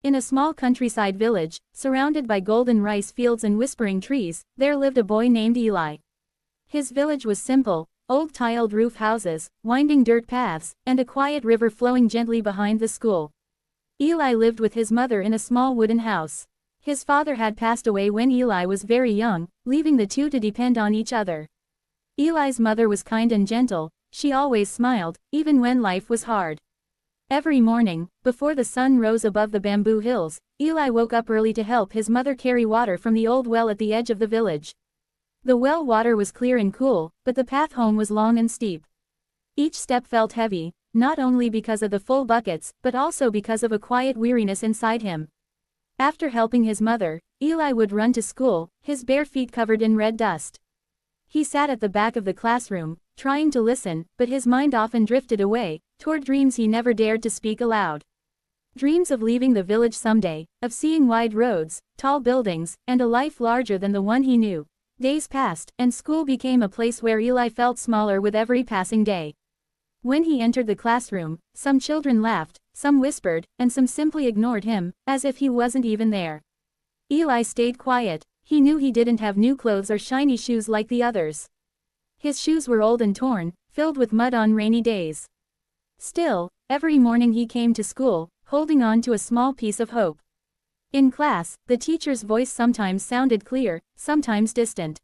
In a small countryside village, surrounded by golden rice fields and whispering trees, there lived a boy named Eli. His village was simple: old tiled roof houses, winding dirt paths, and a quiet river flowing gently behind the school. Eli lived with his mother in a small wooden house. His father had passed away when Eli was very young, leaving the two to depend on each other. Eli's mother was kind and gentle. She always smiled, even when life was hard. Every morning, before the sun rose above the bamboo hills, Eli woke up early to help his mother carry water from the old well at the edge of the village. The well water was clear and cool, but the path home was long and steep. Each step felt heavy, not only because of the full buckets, but also because of a quiet weariness inside him. After helping his mother, Eli would run to school, his bare feet covered in red dust. He sat at the back of the classroom, trying to listen, but his mind often drifted away, toward dreams he never dared to speak aloud. Dreams of leaving the village someday, of seeing wide roads, tall buildings, and a life larger than the one he knew. Days passed, and school became a place where Eli felt smaller with every passing day. When he entered the classroom, some children laughed, some whispered, and some simply ignored him, as if he wasn't even there. Eli stayed quiet. He knew he didn't have new clothes or shiny shoes like the others. His shoes were old and torn, filled with mud on rainy days. Still, every morning he came to school, holding on to a small piece of hope. In class, the teacher's voice sometimes sounded clear, sometimes distant.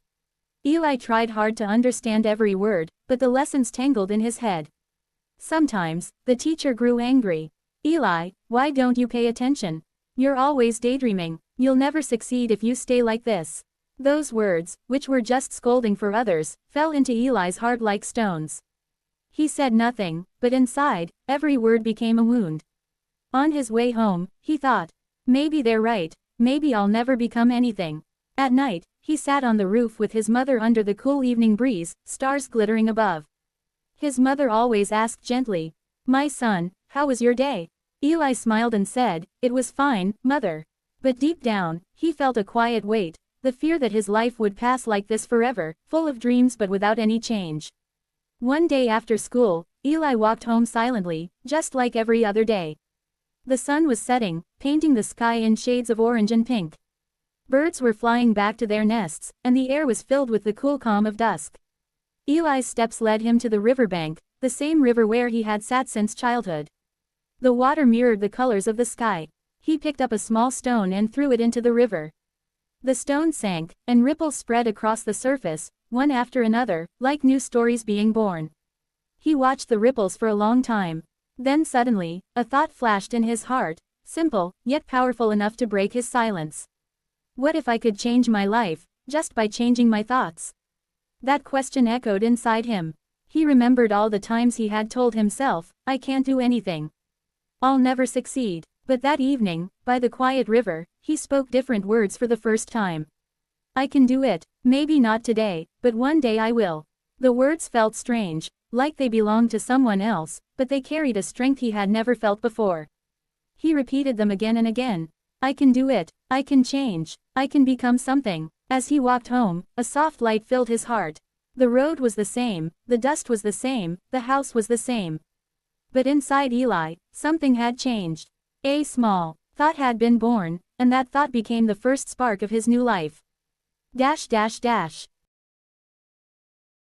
Eli tried hard to understand every word, but the lessons tangled in his head. Sometimes, the teacher grew angry. "Eli, why don't you pay attention? You're always daydreaming. You'll never succeed if you stay like this." Those words, which were just scolding for others, fell into Eli's heart like stones. He said nothing, but inside, every word became a wound. On his way home, he thought, maybe they're right, maybe I'll never become anything. At night, he sat on the roof with his mother under the cool evening breeze, stars glittering above. His mother always asked gently, "My son, how was your day?" Eli smiled and said, "It was fine, mother." But deep down, he felt a quiet weight, the fear that his life would pass like this forever, full of dreams but without any change. One day after school, Eli walked home silently, just like every other day. The sun was setting, painting the sky in shades of orange and pink. Birds were flying back to their nests, and the air was filled with the cool calm of dusk. Eli's steps led him to the riverbank, the same river where he had sat since childhood. The water mirrored the colors of the sky. He picked up a small stone and threw it into the river. The stone sank, and ripples spread across the surface, one after another, like new stories being born. He watched the ripples for a long time. Then suddenly, a thought flashed in his heart, simple, yet powerful enough to break his silence. What if I could change my life, just by changing my thoughts? That question echoed inside him. He remembered all the times he had told himself, "I can't do anything. I'll never succeed." But that evening, by the quiet river, he spoke different words for the first time. "I can do it, maybe not today, but one day I will." The words felt strange, like they belonged to someone else, but they carried a strength he had never felt before. He repeated them again and again. "I can do it, I can change, I can become something." As he walked home, a soft light filled his heart. The road was the same, the dust was the same, the house was the same. But inside Eli, something had changed. A small thought had been born, and that thought became the first spark of his new life.